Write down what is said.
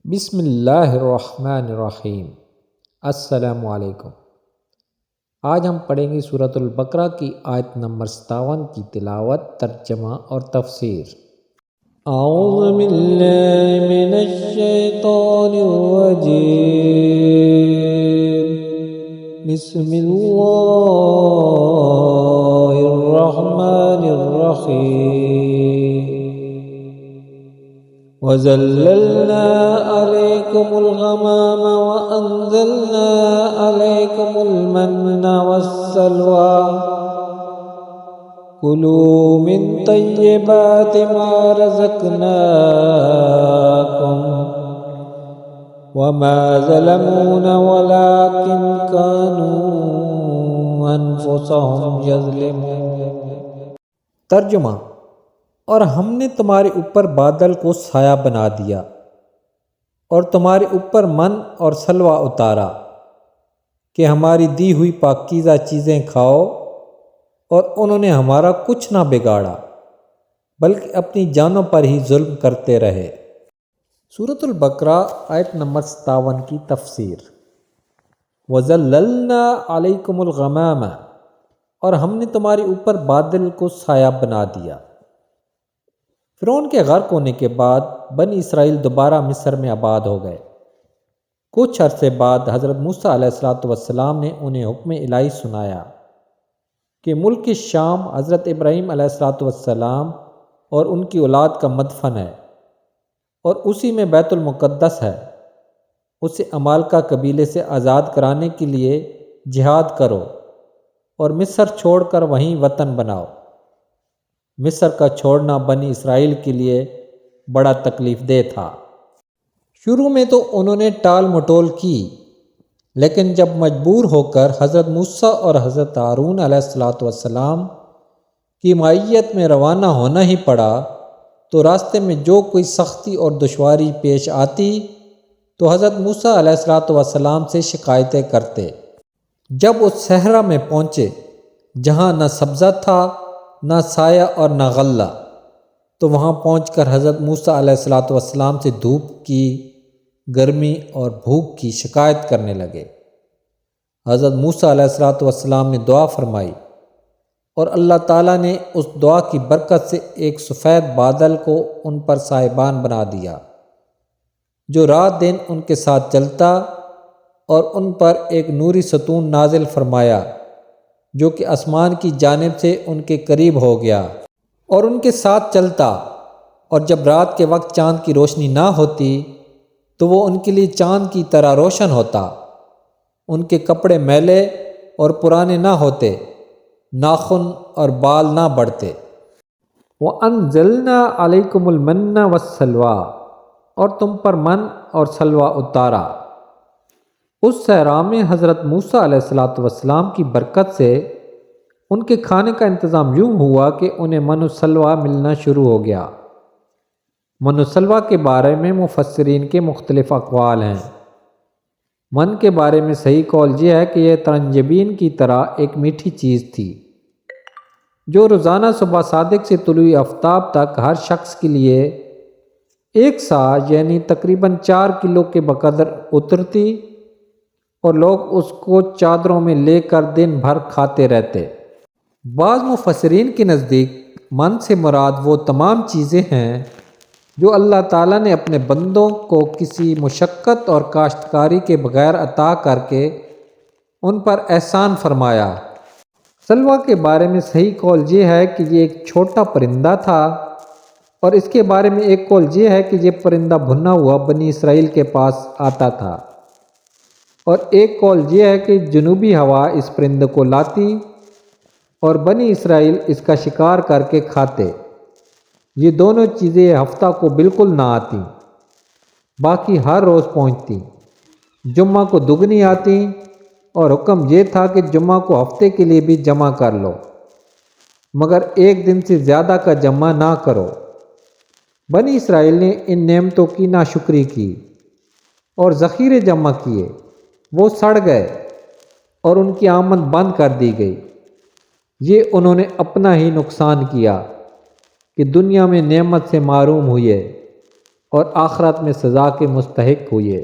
بسم اللہ الرحمن الرحیم۔ السلام علیکم۔ آج ہم پڑھیں گے سورۃ البقرہ کی آیت نمبر 57 کی تلاوت، ترجمہ اور تفسیر۔ اعوذ باللہ من الشیطان الرجیم، بسم اللہ الرحمن الرحیم۔ وَظَلَّلْنَا عَلَيْكُمُ الْغَمَامَ وَأَنزَلْنَا عَلَيْكُمُ الْمَنَّ وَالسَّلْوَىٰ كُلُوا مِن طَيِّبَاتِ مَا رَزَقْنَاكُمْ وَمَا ظَلَمُونَا وَلَٰكِن كَانُوا أَنفُسَهُمْ يَظْلِمُونَ۔ ترجمہ: اور ہم نے تمہارے اوپر بادل کو سایہ بنا دیا اور تمہارے اوپر من اور سلوہ اتارا کہ ہماری دی ہوئی پاکیزہ چیزیں کھاؤ، اور انہوں نے ہمارا کچھ نہ بگاڑا بلکہ اپنی جانوں پر ہی ظلم کرتے رہے۔ سورۃ البقرہ آیت نمبر 57 کی تفسیر۔ وَظَلَّلْنَا عَلَيْكُمُ الْغَمَامَ، اور ہم نے تمہارے اوپر بادل کو سایہ بنا دیا۔ فرعون کے غرق ہونے کے بعد بنی اسرائیل دوبارہ مصر میں آباد ہو گئے۔ کچھ عرصے بعد حضرت موسیٰ علیہ السلام نے انہیں حکم الہی سنایا کہ ملک شام حضرت ابراہیم علیہ السلام اور ان کی اولاد کا مدفن ہے، اور اسی میں بیت المقدس ہے، اسے عمالقہ قبیلے سے آزاد کرانے کے لیے جہاد کرو اور مصر چھوڑ کر وہیں وطن بناؤ۔ مصر کا چھوڑنا بنی اسرائیل کے لیے بڑا تکلیف دہ تھا۔ شروع میں تو انہوں نے ٹال مٹول کی، لیکن جب مجبور ہو کر حضرت موسیٰ اور حضرت ہارون علیہ السلام کی معیت میں روانہ ہونا ہی پڑا، تو راستے میں جو کوئی سختی اور دشواری پیش آتی تو حضرت موسیٰ علیہ السلام سے شکایتیں کرتے۔ جب اس صحرا میں پہنچے جہاں نہ سبزہ تھا، نہ سایہ اور نہ غلہ، تو وہاں پہنچ کر حضرت موسیٰ علیہ السلام سے دھوپ کی، گرمی اور بھوک کی شکایت کرنے لگے۔ حضرت موسیٰ علیہ السلام نے دعا فرمائی، اور اللہ تعالیٰ نے اس دعا کی برکت سے ایک سفید بادل کو ان پر سائبان بنا دیا، جو رات دن ان کے ساتھ چلتا، اور ان پر ایک نوری ستون نازل فرمایا جو کہ آسمان کی جانب سے ان کے قریب ہو گیا اور ان کے ساتھ چلتا، اور جب رات کے وقت چاند کی روشنی نہ ہوتی تو وہ ان کے لیے چاند کی طرح روشن ہوتا۔ ان کے کپڑے میلے اور پرانے نہ ہوتے، ناخن اور بال نہ بڑھتے۔ وَأَنزَلْنَا عَلَيْكُمُ الْمَنَّ وَالسَّلْوَىٰ، اور تم پر من اور سلوہ اتارا۔ اس صحرا میں حضرت موسیٰ علیہ السلام کی برکت سے ان کے کھانے کا انتظام یوں ہوا کہ انہیں من و سلوہ ملنا شروع ہو گیا۔ من و سلوہ کے بارے میں مفسرین کے مختلف اقوال ہیں۔ من کے بارے میں صحیح قول یہ ہے کہ یہ ترنجبین کی طرح ایک میٹھی چیز تھی، جو روزانہ صبح صادق سے طلوع آفتاب تک ہر شخص کے لیے ایک سا یعنی تقریباً 4 کلو کے بقدر اترتی، اور لوگ اس کو چادروں میں لے کر دن بھر کھاتے رہتے۔ بعض مفسرین کے نزدیک من سے مراد وہ تمام چیزیں ہیں جو اللہ تعالیٰ نے اپنے بندوں کو کسی مشقت اور کاشتکاری کے بغیر عطا کر کے ان پر احسان فرمایا۔ سلوہ کے بارے میں صحیح قول یہ ہے کہ یہ ایک چھوٹا پرندہ تھا، اور اس کے بارے میں ایک قول یہ ہے کہ یہ پرندہ بھنا ہوا بنی اسرائیل کے پاس آتا تھا، اور ایک قول یہ ہے کہ جنوبی ہوا اس پرندے کو لاتی اور بنی اسرائیل اس کا شکار کر کے کھاتے۔ یہ دونوں چیزیں ہفتہ کو بالکل نہ آتی، باقی ہر روز پہنچتی۔ جمعہ کو دگنی آتی، اور حکم یہ تھا کہ جمعہ کو ہفتے کے لیے بھی جمع کر لو، مگر ایک دن سے زیادہ کا جمع نہ کرو۔ بنی اسرائیل نے ان نعمتوں کی ناشکری کی اور ذخیرے جمع کیے، وہ سڑ گئے اور ان کی آمد بند کر دی گئی۔ یہ انہوں نے اپنا ہی نقصان کیا کہ دنیا میں نعمت سے محروم ہوئے اور آخرت میں سزا کے مستحق ہوئے۔